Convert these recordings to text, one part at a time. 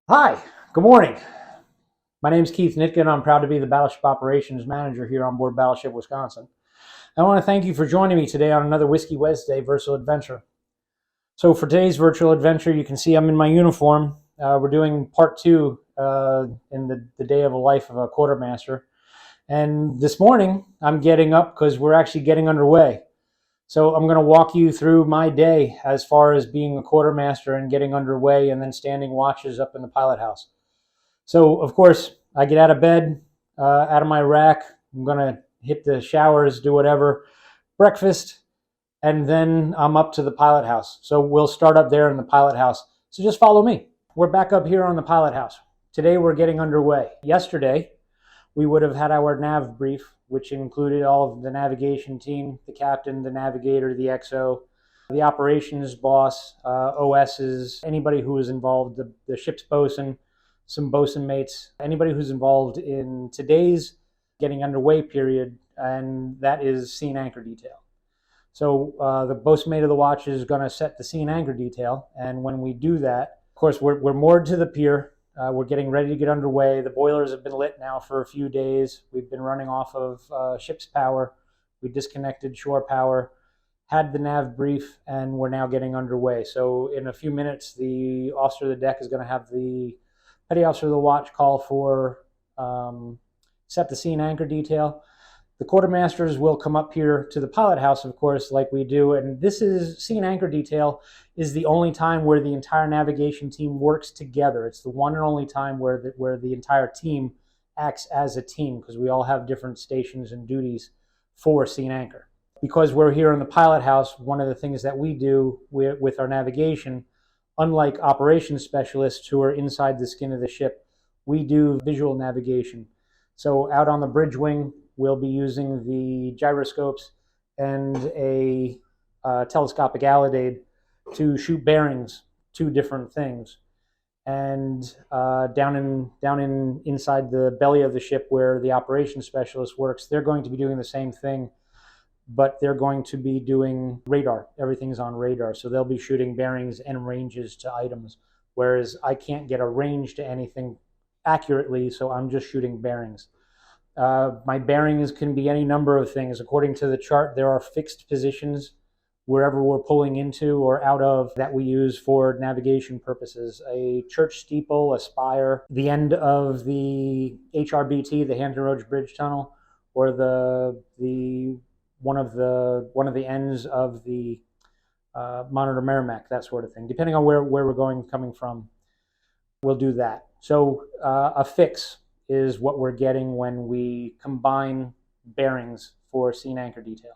Hi, good morning. My name is Keith Nitka, and I'm proud to be the Battleship Operations Manager here on board Battleship Wisconsin. I want to thank you for joining me today on another Whiskey Wednesday virtual adventure. So for today's virtual adventure, you can see I'm in my uniform. We're doing part two in the day of a life of a quartermaster. And this morning, I'm getting up because we're actually getting underway. So I'm going to walk you through my day as far as being a quartermaster and getting underway and then standing watches up in the pilot house. So, of course, I get out of bed, out of my rack. I'm going to hit the showers, do whatever, breakfast, and then I'm up to the pilot house. So we'll start up there in the pilot house. So just follow me. We're back up here on the pilot house. Today we're getting underway. Yesterday, we would have had our nav brief, which included all of the navigation team, the captain, the navigator, the XO, the operations boss, OSs, anybody who was involved, the ship's bosun, some bosun mates, anybody who's involved in today's getting underway period, and that is scene anchor detail. So the bosun mate of the watch is going to set the scene anchor detail, and when we do that, of course, we're moored to the pier. We're getting ready to get underway. The boilers have been lit now for a few days. We've been running off of ship's power. We disconnected shore power, had the nav brief, and we're now getting underway. So in a few minutes, the officer of the deck is going to have the petty officer of the watch call for set the scene anchor detail. The quartermasters will come up here to the pilot house, of course, like we do. And this is scene anchor detail is the only time where the entire navigation team works together. It's the one and only time where the entire team acts as a team, because we all have different stations and duties for scene anchor. Because we're here in the pilot house, one of the things that we do with our navigation, unlike operations specialists who are inside the skin of the ship, we do visual navigation. So out on the bridge wing, we'll be using the gyroscopes and a telescopic alidade to shoot bearings, two different things. And inside the belly of the ship where the operations specialist works, they're going to be doing the same thing, but they're going to be doing radar. Everything's on radar. So they'll be shooting bearings and ranges to items, whereas I can't get a range to anything accurately, so I'm just shooting bearings. My bearings can be any number of things. According to the chart, there are fixed positions wherever we're pulling into or out of that we use for navigation purposes. A church steeple, a spire, the end of the HRBT, the Hampton Roads Bridge Tunnel, or the one of the ends of the Monitor Merrimack, that sort of thing. Depending on where we're coming from, we'll do that. So a fix is what we're getting when we combine bearings for scene anchor detail.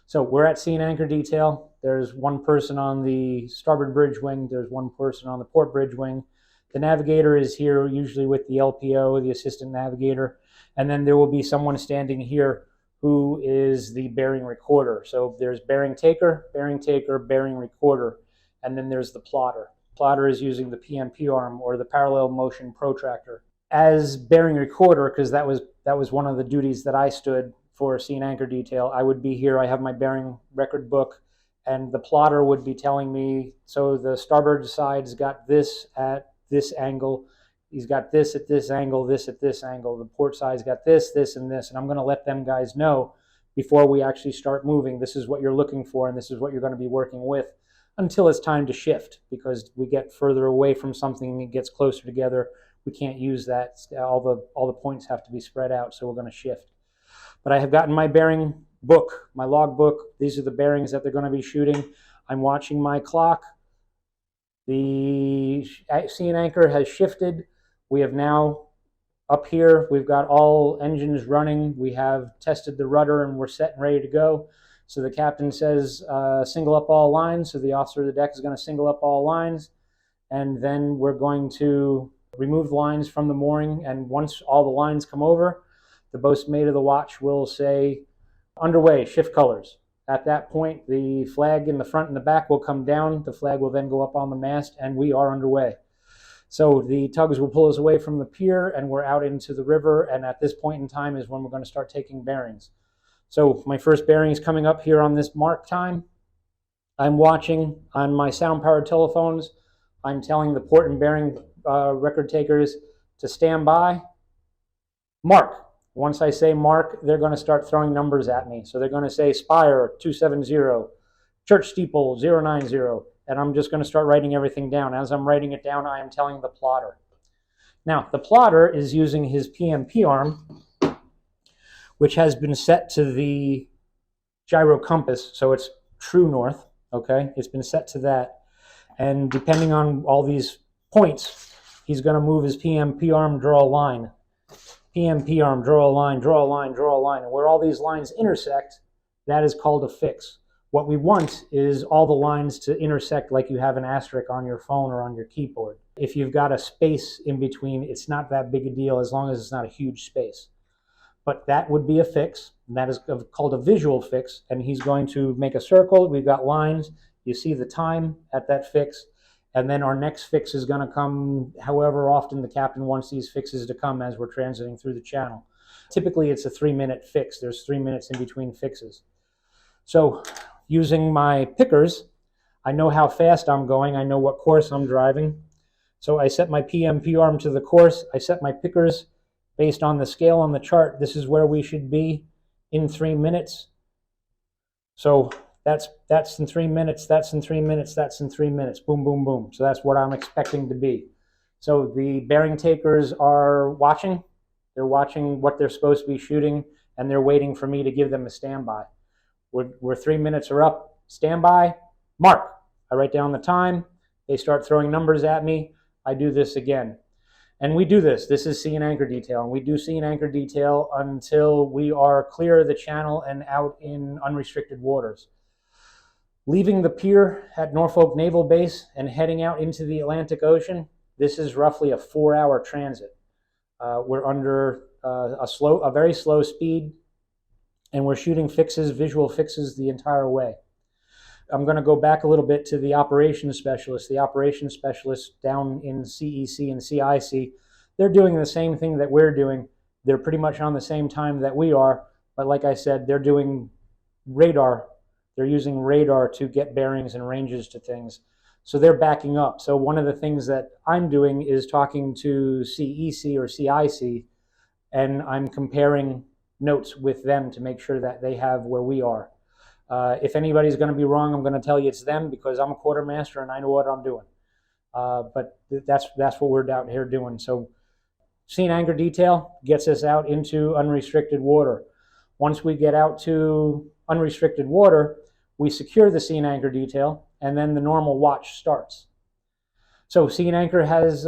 So we're at scene anchor detail. There's one person on the starboard bridge wing. There's one person on the port bridge wing. The navigator is here, usually with the LPO, the assistant navigator. And then there will be someone standing here who is the bearing recorder. So there's bearing taker, bearing recorder, and then there's the plotter. Plotter is using the PMP arm, or the parallel motion protractor. As bearing recorder, because that was one of the duties that I stood for scene anchor detail, I would be here. I have my bearing record book, and the plotter would be telling me, so the starboard side's got this at this angle, he's got this at this angle, this at this angle, the port side's got this, this, and this, and I'm going to let them guys know before we actually start moving, this is what you're looking for, and this is what you're going to be working with, until it's time to shift, because we get further away from something, it gets closer together. We can't use that. All the points have to be spread out, so we're going to shift. But I have gotten my bearing book, my log book. These are the bearings that they're going to be shooting. I'm watching my clock. The scene anchor has shifted. We have now, up here, we've got all engines running. We have tested the rudder, and we're set and ready to go. So the captain says, single up all lines. So the officer of the deck is going to single up all lines. And then we're going to remove the lines from the mooring, and once all the lines come over, the bosun mate of the watch will say, underway, shift colors. At that point, the flag in the front and the back will come down. The flag will then go up on the mast, and we are underway. So the tugs will pull us away from the pier, and we're out into the river, and at this point in time is when we're going to start taking bearings. So my first bearing is coming up here on this mark time. I'm watching on my sound-powered telephones. I'm telling the port and bearing record takers to stand by. Mark. Once I say mark, they're going to start throwing numbers at me. So they're going to say Spire 270, Church Steeple 090, and I'm just going to start writing everything down. As I'm writing it down, I am telling the plotter. Now, the plotter is using his PMP arm, which has been set to the gyro compass, so it's true north, okay? It's been set to that. And depending on all these points, he's going to move his PMP arm, draw a line. PMP arm, draw a line, draw a line, draw a line. And where all these lines intersect, that is called a fix. What we want is all the lines to intersect like you have an asterisk on your phone or on your keyboard. If you've got a space in between, it's not that big a deal as long as it's not a huge space. But that would be a fix, and that is called a visual fix, and he's going to make a circle. We've got lines. You see the time at that fix, and then our next fix is going to come however often the captain wants these fixes to come as we're transiting through the channel. Typically, it's a 3-minute fix. There's 3 minutes in between fixes. So using my pickers, I know how fast I'm going. I know what course I'm driving. So I set my PMP arm to the course. I set my pickers based on the scale on the chart. This is where we should be in 3 minutes. So that's in 3 minutes, that's in 3 minutes, that's in 3 minutes. Boom, boom, boom. So that's what I'm expecting to be. So the bearing takers are watching. They're watching what they're supposed to be shooting, and they're waiting for me to give them a standby. We're 3 minutes are up, standby, mark. I write down the time. They start throwing numbers at me. I do this again. And we do this. This is sea and anchor detail. And we do sea and anchor detail until we are clear of the channel and out in unrestricted waters. Leaving the pier at Norfolk Naval Base and heading out into the Atlantic Ocean, this is roughly a 4-hour transit. We're under a very slow speed, and we're shooting fixes, visual fixes the entire way. I'm going to go back a little bit to the operations specialist. The operations specialists down in CEC and CIC, they're doing the same thing that we're doing. They're pretty much on the same time that we are, but like I said, they're doing radar. They're using radar to get bearings and ranges to things. So they're backing up. So one of the things that I'm doing is talking to CEC or CIC, and I'm comparing notes with them to make sure that they have where we are. If anybody's going to be wrong, I'm going to tell you it's them because I'm a quartermaster and I know what I'm doing. But that's what we're out here doing. So sea and anchor detail gets us out into unrestricted water. Once we get out to unrestricted water, we secure the sea and anchor detail, and then the normal watch starts. So sea and anchor has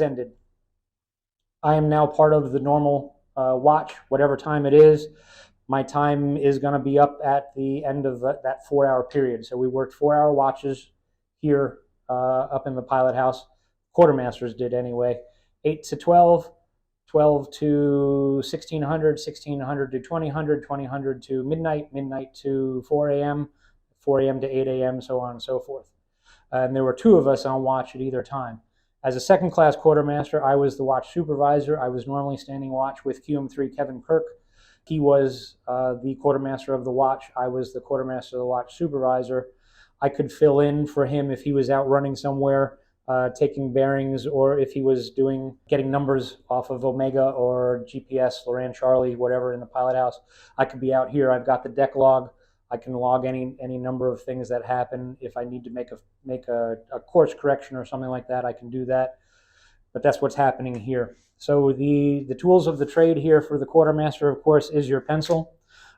ended. I am now part of the normal watch, whatever time it is. My time is going to be up at the end of that 4-hour period. So we worked 4-hour watches here up in the pilot house. Quartermasters did anyway. 8 to 12, 12 to 1600, 1600 to 2000, 2000 to midnight, midnight to 4 a.m., 4 a.m. to 8 a.m., so on and so forth. And there were 2 of us on watch at either time. As a second-class quartermaster, I was the watch supervisor. I was normally standing watch with QM3 Kevin Kirk. He was the quartermaster of the watch. I was the quartermaster of the watch supervisor. I could fill in for him if he was out running somewhere, taking bearings, or if he was getting numbers off of Omega or GPS, Loran Charlie, whatever in the pilot house. I could be out here. I've got the deck log. I can log any number of things that happen. If I need to make a course correction or something like that, I can do that. But that's what's happening here. So the tools of the trade here for the quartermaster, of course, is your pencil.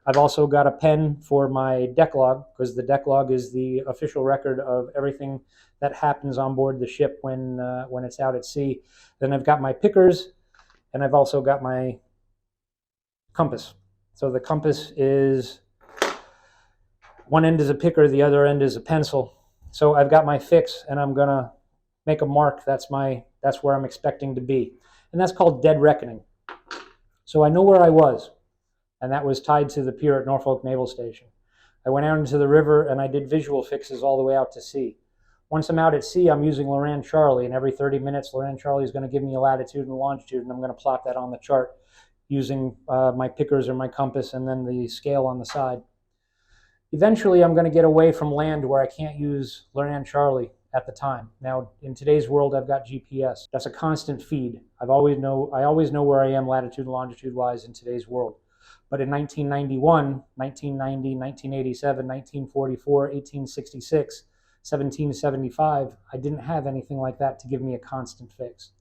I've also got a pen for my deck log, because the deck log is the official record of everything that happens on board the ship when it's out at sea. Then I've got my pickers, and I've also got my compass. So the compass is, one end is a picker, the other end is a pencil. So I've got my fix, and I'm gonna make a mark. That's where I'm expecting to be. And that's called dead reckoning. So I know where I was, and that was tied to the pier at Norfolk Naval Station. I went out into the river and I did visual fixes all the way out to sea. Once I'm out at sea, I'm using Loran Charlie, and every 30 minutes, Loran Charlie is going to give me a latitude and a longitude, and I'm going to plot that on the chart using my pickers or my compass and then the scale on the side. Eventually, I'm going to get away from land where I can't use Loran Charlie, at the time. Now, in today's world, I've got GPS. That's a constant feed. I always know where I am latitude and longitude wise in today's world. But in 1991, 1990, 1987, 1944, 1866, 1775, I didn't have anything like that to give me a constant fix.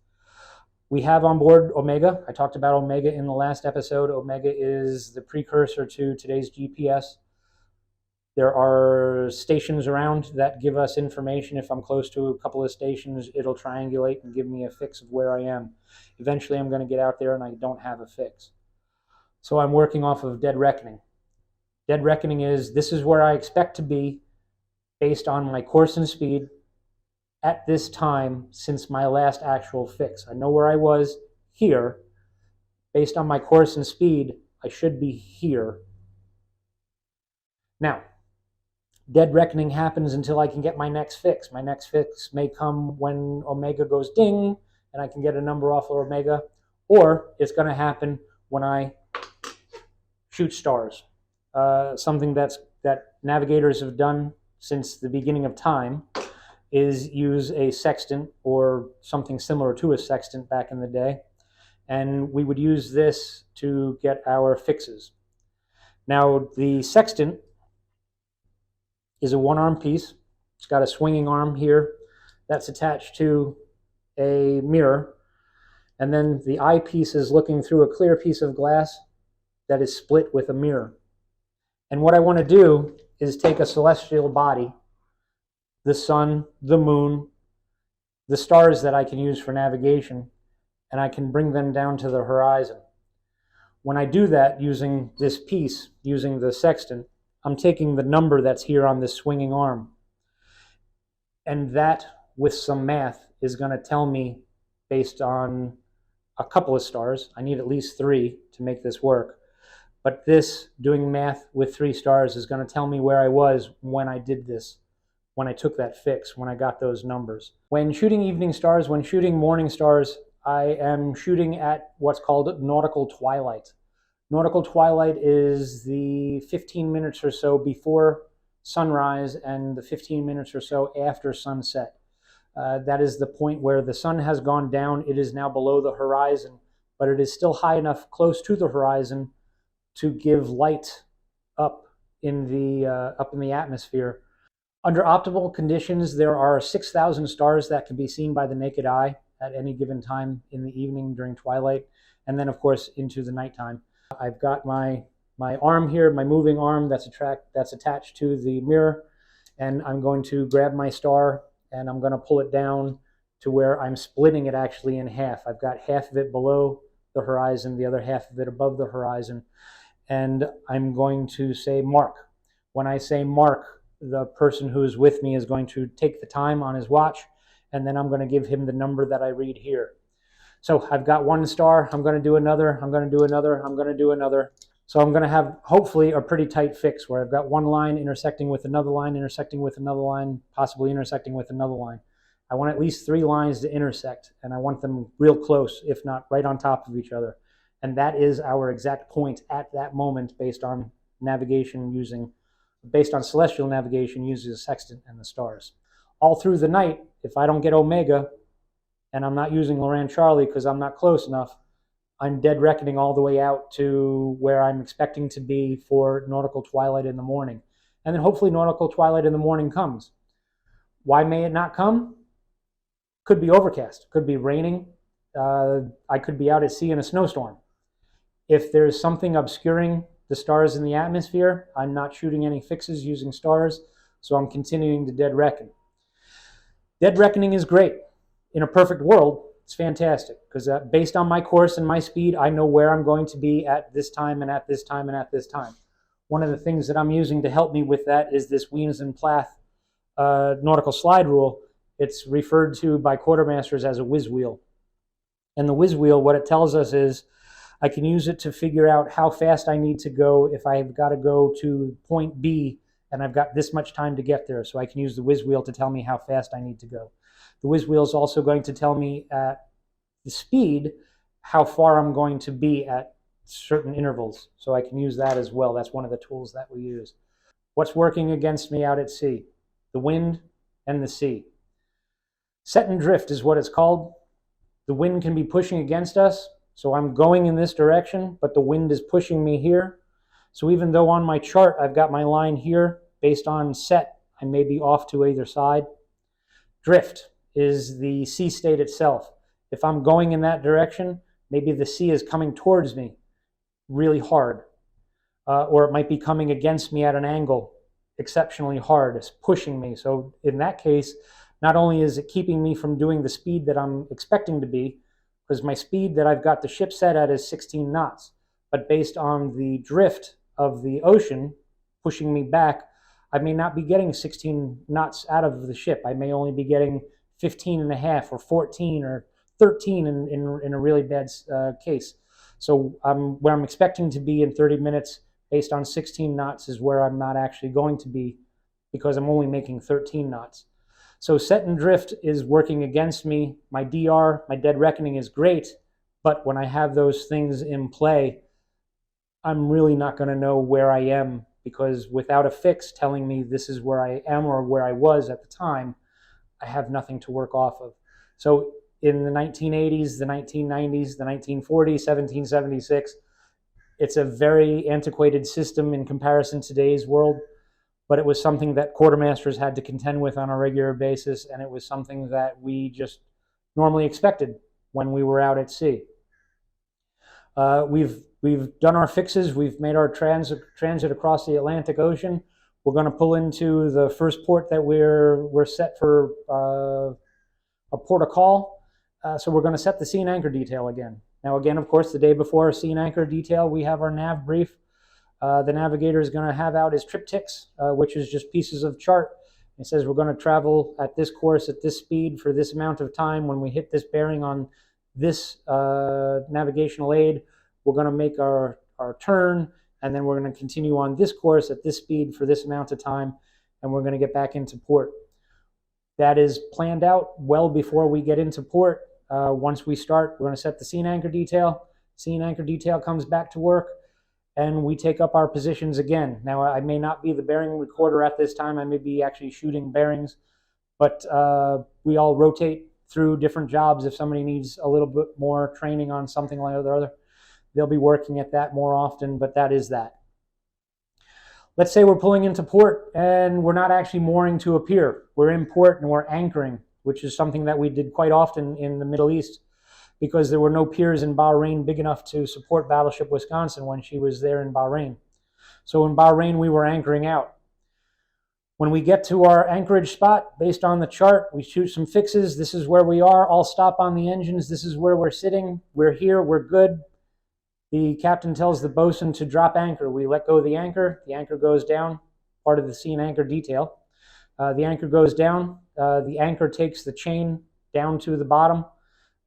We have on board Omega. I talked about Omega in the last episode. Omega is the precursor to today's GPS. There are stations around that give us information. If I'm close to a couple of stations, it'll triangulate and give me a fix of where I am. Eventually, I'm going to get out there and I don't have a fix. So I'm working off of Dead Reckoning. Dead Reckoning is, this is where I expect to be based on my course and speed at this time since my last actual fix. I know where I was here. Based on my course and speed, I should be here. Now, Dead Reckoning happens until I can get my next fix. My next fix may come when Omega goes ding and I can get a number off of Omega, or it's going to happen when I shoot stars. Something that navigators have done since the beginning of time is use a sextant or something similar to a sextant back in the day. And we would use this to get our fixes. Now, the sextant is a one-arm piece. It's got a swinging arm here that's attached to a mirror. And then the eyepiece is looking through a clear piece of glass that is split with a mirror. And what I want to do is take a celestial body, the sun, the moon, the stars that I can use for navigation, and I can bring them down to the horizon. When I do that using this piece, using the sextant, I'm taking the number that's here on this swinging arm. And that, with some math, is going to tell me, based on a couple of stars, I need at least 3 to make this work. But this, doing math with 3 stars, is going to tell me where I was when I did this, when I took that fix, when I got those numbers. When shooting evening stars, when shooting morning stars, I am shooting at what's called nautical twilight. Nautical twilight is the 15 minutes or so before sunrise and the 15 minutes or so after sunset. That is the point where the sun has gone down. It is now below the horizon, but it is still high enough close to the horizon to give light up in the atmosphere. Under optimal conditions, there are 6,000 stars that can be seen by the naked eye at any given time in the evening during twilight, and then of course into the nighttime. I've got my arm here, my moving arm that's attached to the mirror, and I'm going to grab my star and I'm going to pull it down to where I'm splitting it actually in half. I've got half of it below the horizon, the other half of it above the horizon, and I'm going to say mark. When I say mark, the person who is with me is going to take the time on his watch, and then I'm going to give him the number that I read here. So I've got 1 star, I'm going to do another, I'm going to do another, I'm going to do another. So I'm going to have, hopefully, a pretty tight fix where I've got 1 line intersecting with another line, intersecting with another line, possibly intersecting with another line. I want at least 3 lines to intersect, and I want them real close, if not right on top of each other. And that is our exact point at that moment based on navigation based on celestial navigation using the sextant and the stars. All through the night, if I don't get Omega, and I'm not using Loran Charlie because I'm not close enough, I'm dead reckoning all the way out to where I'm expecting to be for nautical twilight in the morning. And then hopefully nautical twilight in the morning comes. Why may it not come? Could be overcast, could be raining. I could be out at sea in a snowstorm. If there's something obscuring the stars in the atmosphere, I'm not shooting any fixes using stars, so I'm continuing to dead reckon. Dead reckoning is great. In a perfect world, it's fantastic because based on my course and my speed, I know where I'm going to be at this time and at this time and at this time. One of the things that I'm using to help me with that is this Weems and Plath nautical slide rule. It's referred to by quartermasters as a whiz wheel. And the whiz wheel, what it tells us is I can use it to figure out how fast I need to go if I've got to go to point B and I've got this much time to get there. So I can use the whiz wheel to tell me how fast I need to go. The whiz wheel is also going to tell me at the speed how far I'm going to be at certain intervals. So I can use that as well. That's one of the tools that we use. What's working against me out at sea? The wind and the sea. Set and drift is what it's called. The wind can be pushing against us, so I'm going in this direction, but the wind is pushing me here. So even though on my chart I've got my line here, based on set, I may be off to either side. Drift is the sea state itself. If I'm going in that direction, maybe the sea is coming towards me really hard, or it might be coming against me at an angle exceptionally hard. It's pushing me. So in that case, not only is it keeping me from doing the speed that I'm expecting to be, because my speed that I've got the ship set at is 16 knots, but based on the drift of the ocean pushing me back, I may not be getting 16 knots out of the ship. I may only be getting 15 and a half or 14 or 13 in a really bad case. So where I'm expecting to be in 30 minutes based on 16 knots is where I'm not actually going to be, because I'm only making 13 knots. So set and drift is working against me. My DR, my dead reckoning, is great, but when I have those things in play, I'm really not going to know where I am, because without a fix telling me this is where I am or where I was at the time, I have nothing to work off of. So in the 1980s, the 1990s, the 1940s, 1776, it's a very antiquated system in comparison to today's world, but it was something that quartermasters had to contend with on a regular basis, and it was something that we just normally expected when we were out at sea. We've done our fixes. We've made our transit across the Atlantic Ocean. We're going to pull into the first port that we're set for a port of call. So we're going to set the sea and anchor detail again. Now, again, of course, the day before our sea and anchor detail, we have our nav brief. The navigator is going to have out his triptychs, which is just pieces of chart. It says we're going to travel at this course at this speed for this amount of time. When we hit this bearing on this navigational aid, we're going to make our turn, and then we're going to continue on this course at this speed for this amount of time, and we're going to get back into port. That is planned out well before we get into port. Once we start, we're going to set the sea and anchor detail. Sea and anchor detail comes back to work, and we take up our positions again. Now, I may not be the bearing recorder at this time. I may be actually shooting bearings, but we all rotate through different jobs. If somebody needs a little bit more training on something like the other, they'll be working at that more often, but that is that. Let's say we're pulling into port and we're not actually mooring to a pier. We're in port and we're anchoring, which is something that we did quite often in the Middle East, because there were no piers in Bahrain big enough to support Battleship Wisconsin when she was there in Bahrain. So in Bahrain, we were anchoring out. When we get to our anchorage spot, based on the chart, we shoot some fixes. This is where we are. I'll stop on the engines. This is where we're sitting. We're here. We're good. The captain tells the bosun to drop anchor. We let go of the anchor. The anchor goes down, part of the sea and anchor detail. The anchor goes down. The anchor takes the chain down to the bottom.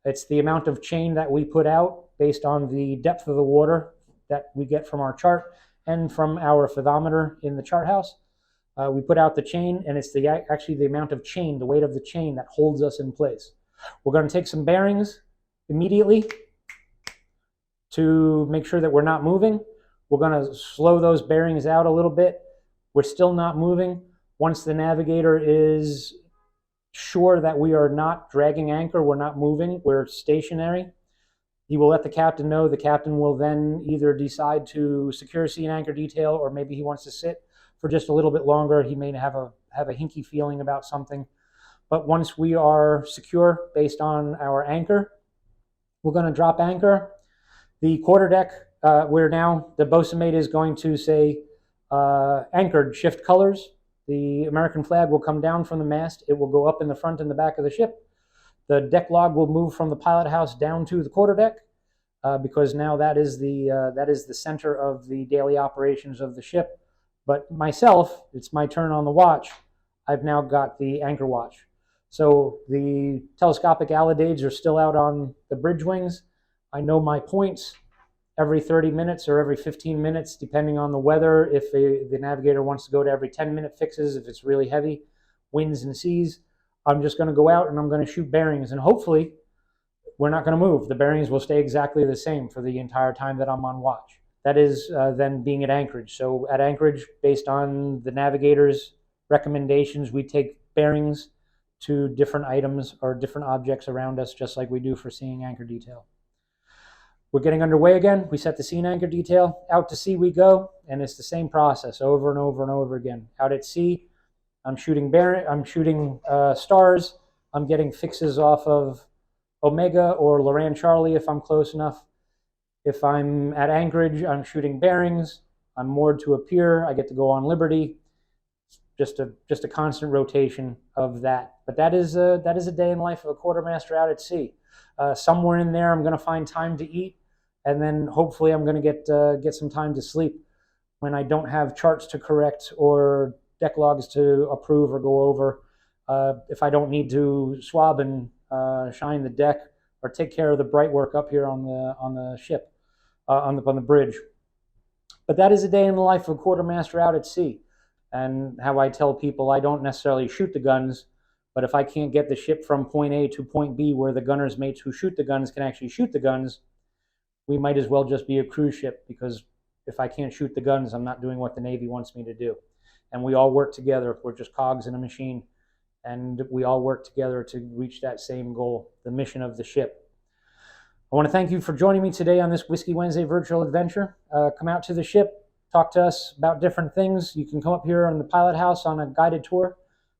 It's the amount of chain that we put out based on the depth of the water that we get from our chart and from our fathometer in the chart house. We put out the chain, and it's actually the amount of chain, the weight of the chain, that holds us in place. We're going to take some bearings immediately to make sure that we're not moving. We're going to slow those bearings out a little bit. We're still not moving. Once the navigator is sure that we are not dragging anchor, we're not moving, we're stationary, he will let the captain know. The captain will then either decide to secure sea and anchor detail, or maybe he wants to sit for just a little bit longer. He may have a hinky feeling about something. But once we are secure based on our anchor, we're going to drop anchor. The quarterdeck, where now the bosun mate is going to say anchored, shift colors. The American flag will come down from the mast. It will go up in the front and the back of the ship. The deck log will move from the pilot house down to the quarterdeck, because now that is the center of the daily operations of the ship. But myself, it's my turn on the watch. I've now got the anchor watch. So the telescopic alidades are still out on the bridge wings. I know my points every 30 minutes or every 15 minutes, depending on the weather. If the navigator wants to go to every 10-minute fixes, if it's really heavy winds and seas, I'm just going to go out and I'm going to shoot bearings. And hopefully, we're not going to move. The bearings will stay exactly the same for the entire time that I'm on watch. That is then being at anchorage. So at anchorage, based on the navigator's recommendations, we take bearings to different items or different objects around us, just like we do for seeing anchor detail. We're getting underway again. We set the scene anchor detail. Out to sea we go, and it's the same process over and over and over again. Out at sea, I'm shooting stars. I'm getting fixes off of Omega or Loran Charlie if I'm close enough. If I'm at anchorage, I'm shooting bearings. I'm moored to a pier. I get to go on Liberty. Just a constant rotation of that. But that is a day in the life of a quartermaster out at sea. Somewhere in there, I'm going to find time to eat, and then hopefully I'm going to get some time to sleep when I don't have charts to correct or deck logs to approve or go over. If I don't need to swab and shine the deck or take care of the bright work up here on the ship, on the bridge. But that is a day in the life of a quartermaster out at sea. And how I tell people, I don't necessarily shoot the guns, but if I can't get the ship from point A to point B where the gunner's mates who shoot the guns can actually shoot the guns, we might as well just be a cruise ship, because if I can't shoot the guns, I'm not doing what the Navy wants me to do. And we all work together. We're just cogs in a machine, and we all work together to reach that same goal, the mission of the ship. I want to thank you for joining me today on this Whiskey Wednesday virtual adventure. Come out to the ship. Talk to us about different things. You can come up here in the pilot house on a guided tour,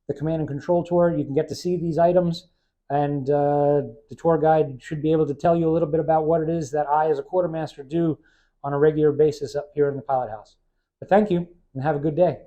the command and control tour. You can get to see these items, and the tour guide should be able to tell you a little bit about what it is that I, as a quartermaster, do on a regular basis up here in the pilot house. But thank you, and have a good day.